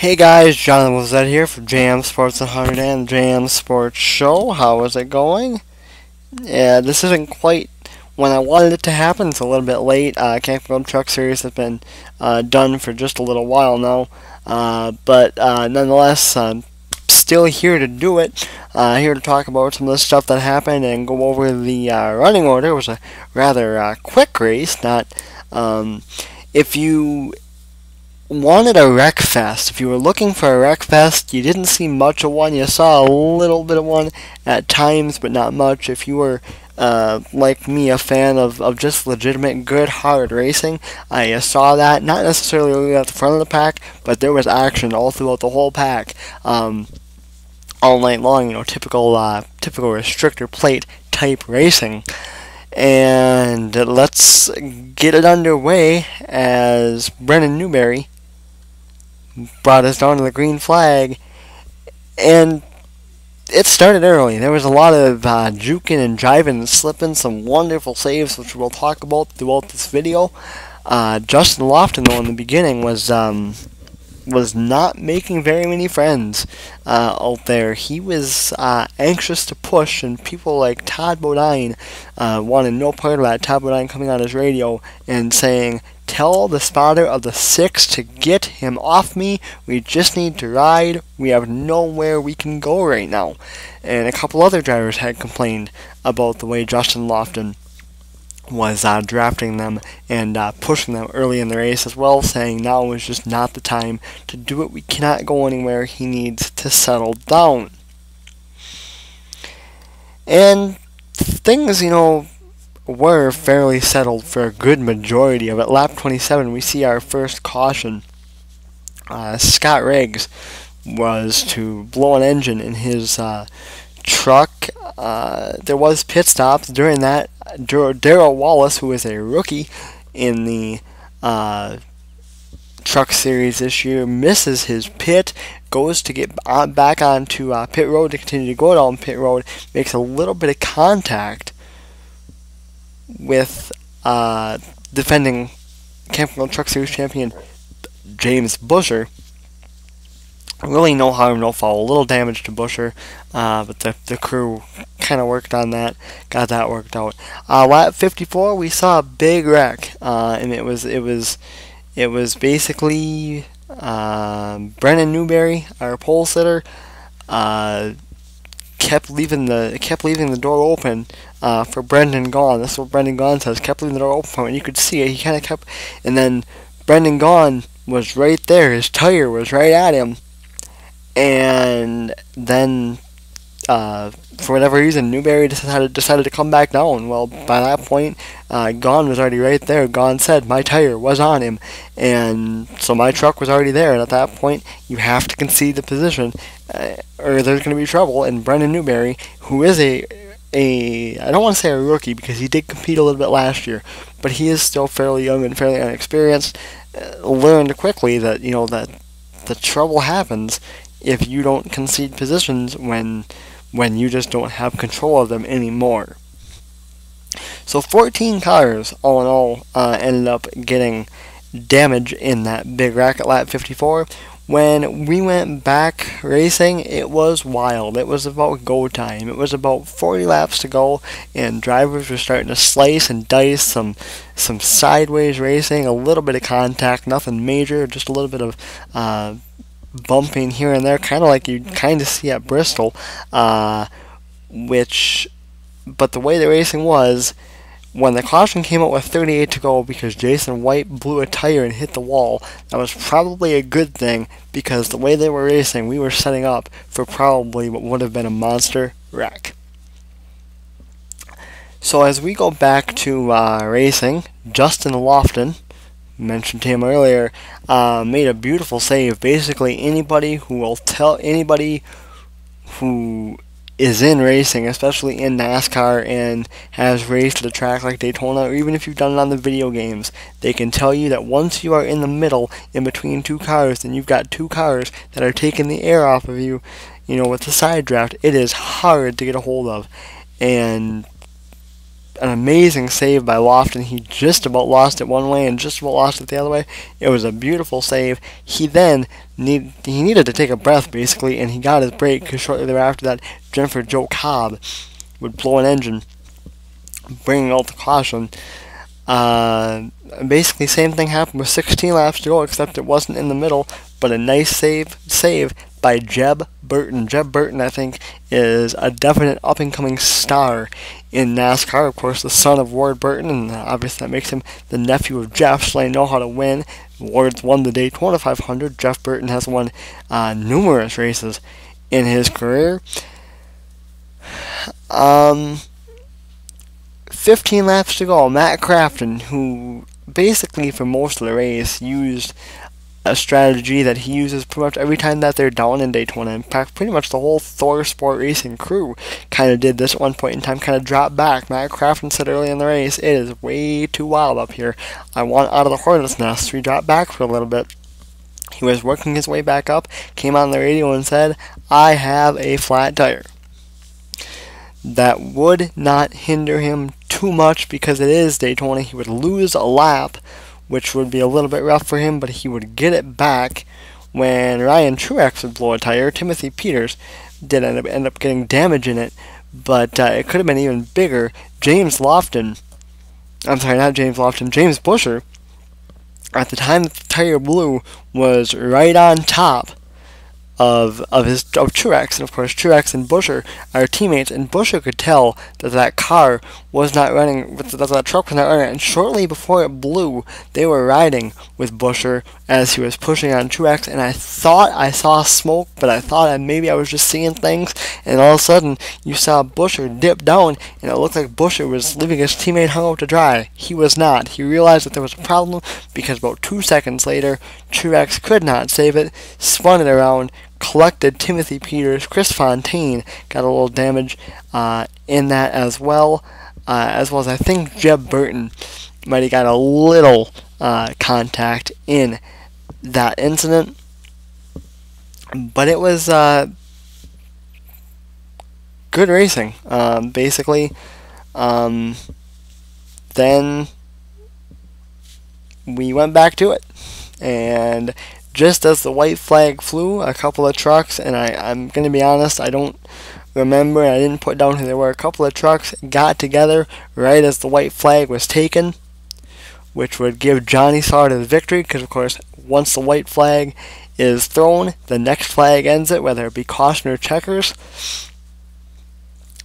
Hey guys, Jonathan Lizette here for Jam Sports 100 and Jam Sports Show. How is it going? Yeah, this isn't quite when I wanted it to happen. It's a little bit late. Camping Truck Series has been done for just a little while now, but nonetheless, I'm still here to do it. Here to talk about some of the stuff that happened and go over the running order. It was a rather quick race. If you wanted a wreck fest. If you were looking for a wreck fest, you didn't see much of one. You saw a little bit of one at times, but not much. If you were, like me, a fan of just legitimate, good, hard racing, you saw that. Not necessarily at the front of the pack, but there was action all throughout the whole pack. All night long, typical restrictor plate type racing. And let's get it underway as Brendan Newberry brought us down to the green flag, and it started early. There was a lot of juking and jiving and slipping, some wonderful saves, which we'll talk about throughout this video. Justin Lofton, though, in the beginning was not making very many friends out there. He was anxious to push, and people like Todd Bodine wanted no part of that. Todd Bodine coming on his radio and saying, "Tell the spotter of the 6 to get him off me. We just need to ride. We have nowhere we can go right now." And a couple other drivers had complained about the way Justin Lofton was drafting them and pushing them early in the race as well, saying now is just not the time to do it. We cannot go anywhere. He needs to settle down. And things, were fairly settled for a good majority of it. Lap 27, we see our first caution. Scott Riggs was to blow an engine in his truck. There was pit stops during that. Darrell Wallace, who is a rookie in the truck series this year, misses his pit, goes to get back onto pit road to continue to go down pit road, makes a little bit of contact with defending Camping Truck Series champion James Busher. Really no harm, no foul. A little damage to Busher, but the crew kind of worked on that, got that worked out. Lap 54, we saw a big wreck, and it was basically Brendan Newberry, our pole sitter, kept leaving the door open for Brendan Gaughan. This is what Brendan Gaughan says. Kept leaving the door open for him, and you could see it. He kind of kept, and then Brendan Gaughan was right there. His tire was right at him. And then, for whatever reason, Newberry decided to come back down. Well, by that point, Gaughan was already right there. Gaughan said, my tire was on him, and so my truck was already there. And at that point, you have to concede the position, or there's going to be trouble. And Brendan Newberry, who is I don't want to say a rookie, because he did compete a little bit last year, but he is still fairly young and fairly unexperienced, learned quickly that, that the trouble happens if you don't concede positions when you just don't have control of them anymore. So 14 cars, all in all, ended up getting damage in that big wreck at lap 54. When we went back racing, it was wild. It was about go time. It was about 40 laps to go, and drivers were starting to slice and dice, some sideways racing, a little bit of contact, nothing major, just a little bit of bumping here and there, kind of like you kind of see at Bristol, but the way the racing was, when the caution came out with 38 to go because Jason White blew a tire and hit the wall, that was probably a good thing, because the way they were racing, we were setting up for probably what would have been a monster wreck. So as we go back to racing, Justin Lofton, mentioned him earlier, made a beautiful save. Basically, anybody who is in racing, especially in NASCAR, and has raced at a track like Daytona, or even if you've done it on the video games, they can tell you that once you are in the middle, in between two cars, then you've got two cars that are taking the air off of you, with the side draft. It is hard to get a hold of, and an amazing save by Lofton. He just about lost it one way and just about lost it the other way. It was a beautiful save. He then needed to take a breath, basically, and he got his break, because shortly thereafter that Jennifer Joe Cobb would blow an engine, bringing out the caution. Basically, same thing happened with 16 laps to go, except it wasn't in the middle, but a nice save by Jeb Burton. Jeb Burton, I think, is a definite up-and-coming star in NASCAR. Of course, the son of Ward Burton, and obviously that makes him the nephew of Jeff, so they know how to win. Ward's won the Daytona 500. Jeff Burton has won numerous races in his career. 15 laps to go. Matt Crafton, who basically for most of the race used a strategy that he uses pretty much every time that they're down in Daytona. In fact, pretty much the whole Thor Sport Racing crew kind of did this at one point in time, kind of dropped back. Matt Crafton said early in the race, "It is way too wild up here. I want out of the hornet's nest." So he dropped back for a little bit. He was working his way back up, came on the radio and said, "I have a flat tire." That would not hinder him too much because it is Daytona. He would lose a lap, which would be a little bit rough for him, but he would get it back when Ryan Truex would blow a tire. Timothy Peters did end up getting damage in it, but it could have been even bigger. James Busher, at the time that the tire blew, was right on top of Truex, and of course Truex and Busher are teammates, and Busher could tell that car was not running, that truck was not running, and shortly before it blew, they were riding with Busher as he was pushing on Truex, and I thought I saw smoke, but I thought maybe I was just seeing things, and all of a sudden you saw Busher dip down, and it looked like Busher was leaving his teammate hung out to dry. He was not. He realized that there was a problem, because about 2 seconds later, Truex could not save it, spun it around, collected Timothy Peters. Chris Fontaine got a little damage in that as well as I think Jeb Burton might have got a little contact in that incident. But it was good racing, basically. Then we went back to it, and just as the white flag flew, a couple of trucks, and I'm going to be honest, I don't remember, I didn't put down who they were, a couple of trucks got together right as the white flag was taken, which would give Johnny Sauter the victory, because of course, once the white flag is thrown, the next flag ends it, whether it be caution or checkers.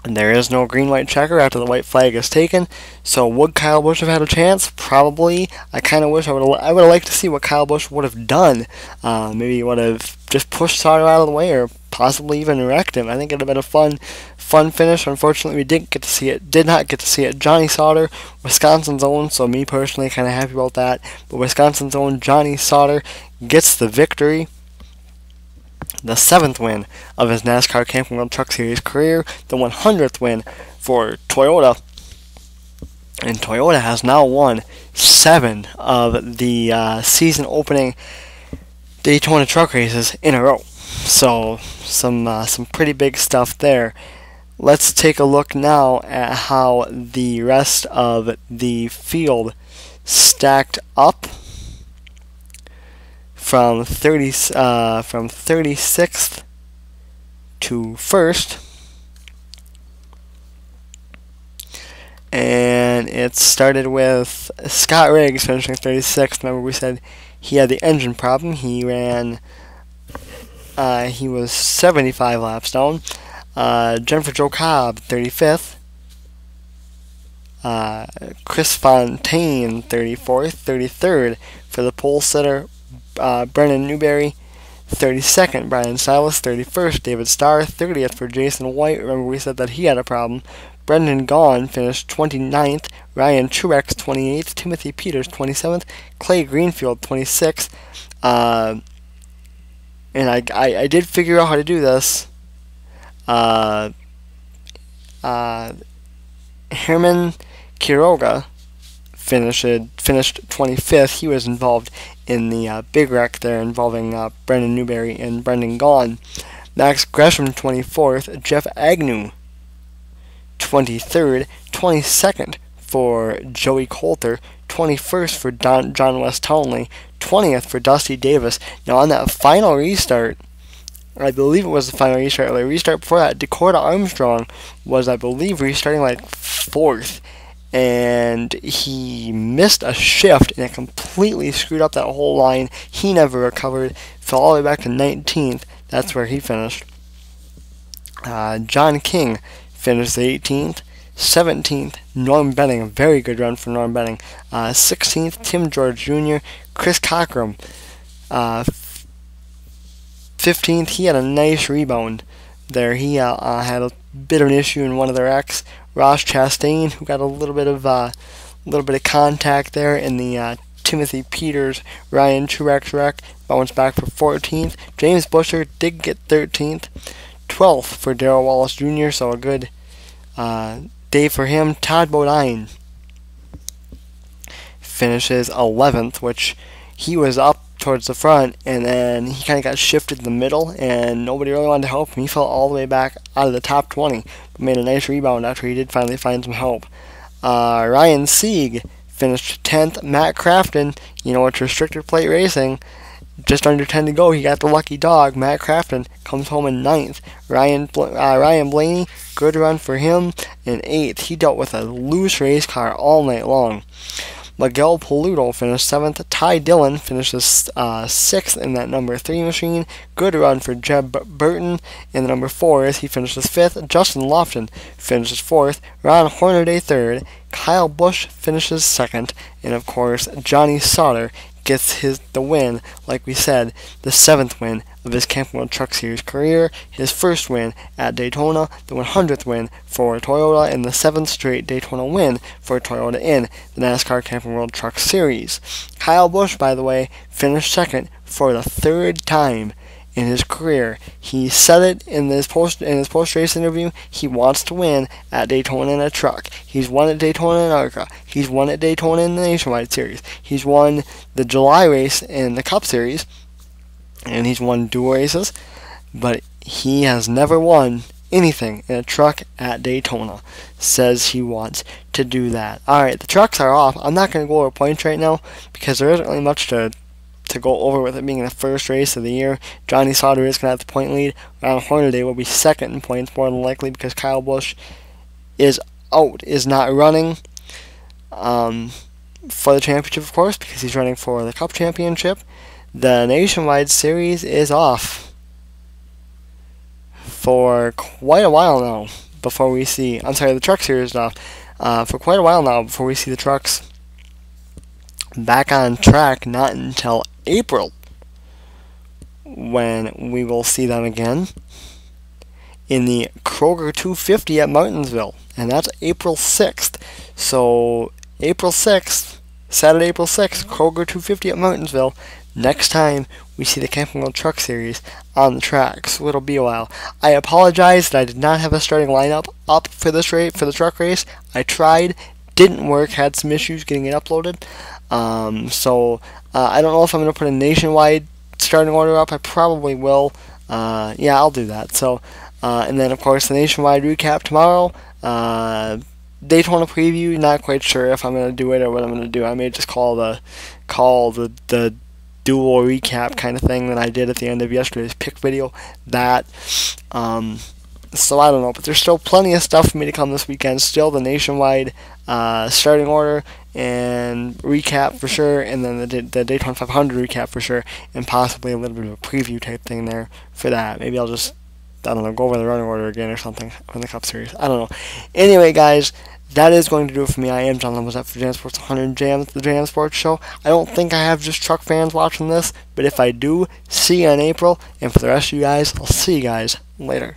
And there is no green-white checker after the white flag is taken. So would Kyle Busch have had a chance? Probably. I kind of wish I would have liked to see what Kyle Busch would have done. Maybe he would have just pushed Sauter out of the way, or possibly even wrecked him. I think it would have been a fun finish. Unfortunately, we did not get to see it. Johnny Sauter, Wisconsin's own. So me personally, kind of happy about that. But Wisconsin's own Johnny Sauter gets the victory. The 7th win of his NASCAR Camping World Truck Series career, the 100th win for Toyota, and Toyota has now won 7 of the season-opening Daytona truck races in a row. So some pretty big stuff there. Let's take a look now at how the rest of the field stacked up. From 36th to 1st, and it started with Scott Riggs finishing 36th. Remember, we said he had the engine problem. He ran, he was 75 laps down. Jennifer Joe Cobb, 35th. Chris Fontaine, 34th. 33rd for the pole sitter, Brennan Newberry. 32nd, Brian Silas. 31st, David Starr. 30th for Jason White. Remember, we said that he had a problem. Brendan Gaughan finished 29th. Ryan Truex, 28th. Timothy Peters, 27th. Clay Greenfield, 26th. And I did figure out how to do this. Herman Quiroga finished 25th. He was involved in the big wreck there involving Brendan Newberry and Brendan Gaughan. Max Gresham, 24th. Jeff Agnew, 23rd, 22nd for Joey Coulter, 21st for John West Townley, 20th for Dusty Davis. Now on that final restart, I believe it was the final restart. The restart before that, Dakota Armstrong was, I believe, restarting like 4th. And he missed a shift, and it completely screwed up that whole line. He never recovered. Fell all the way back to 19th. That's where he finished. John King finished the 18th. 17th, Norm Benning, a very good run for Norm Benning. 16th, Tim George Jr. Chris Cockrum, 15th, he had a nice rebound there. He had a bit of an issue in one of their X. Ross Chastain, who got a little bit of contact there in the Timothy Peters Ryan Truex wreck, bounced back for 14th. James Busher did get 13th. 12th for Darrell Wallace Jr., so a good day for him. Todd Bodine finishes 11th, which he was up towards the front, and then he kind of got shifted in the middle, and nobody really wanted to help him. He fell all the way back out of the top 20, but made a nice rebound after he did finally find some help. Ryan Sieg finished 10th. Matt Crafton, you know, it's restricted plate racing. Just under 10 to go, he got the lucky dog. Matt Crafton comes home in 9th. Ryan Blaney, good run for him, in 8th. He dealt with a loose race car all night long. Miguel Paludo finished 7th. Ty Dillon finishes 6th in that number 3 machine. Good run for Jeb Burton in the number 4. He finishes 5th. Justin Lofton finishes 4th. Ron Hornaday 3rd. Kyle Busch finishes 2nd. And of course, Johnny Sauter gets the win, like we said, the 7th win of his Camping World Truck Series career, his first win at Daytona, the 100th win for Toyota, and the 7th straight Daytona win for Toyota in the NASCAR Camping World Truck Series. Kyle Busch, by the way, finished 2nd for the 3rd time in his career. He said it in his post-race interview. He wants to win at Daytona in a truck. He's won at Daytona in ARCA. He's won at Daytona in the Nationwide Series. He's won the July race in the Cup Series, and he's won dual races, but he has never won anything in a truck at Daytona. Says he wants to do that. Alright, the trucks are off. I'm not going to go over points right now because there isn't really much to go over with it being the first race of the year. Johnny Sauter is going to have the point lead. Ron Hornaday will be 2nd in points more than likely because Kyle Busch is out, is not running for the championship, of course, because he's running for the Cup Championship. The Nationwide Series is off for quite a while now before we see... I'm sorry, the Truck Series is off for quite a while now before we see the trucks back on track, not until April, when we will see them again in the Kroger 250 at Martinsville, and that's April 6th. So April 6th, Saturday, April 6th, Kroger 250 at Martinsville. Next time we see the Camping World Truck Series on the track, so it'll be a while. I apologize that I did not have a starting lineup up for this race, for the truck race. I tried, didn't work, had some issues getting it uploaded. I don't know if I'm going to put a nationwide starting order up. I probably will. Yeah, I'll do that. So, and then of course the nationwide recap tomorrow. Daytona preview. Not quite sure if I'm going to do it or what I'm going to do. I may just call the dual recap kind of thing that I did at the end of yesterday's pick video. That. So I don't know, but there's still plenty of stuff for me to come this weekend. Still the nationwide starting order and recap for sure, and then the Daytona 500 recap for sure, and possibly a little bit of a preview type thing there for that. Maybe I'll just, I don't know, go over the running order again or something in the Cup Series. I don't know. Anyway, guys, that is going to do it for me. I am John Lemons for Jam Sports 100 Jams, the Jam Sports Show. I don't think I have just truck fans watching this, but if I do, see you in April, and for the rest of you guys, I'll see you guys later.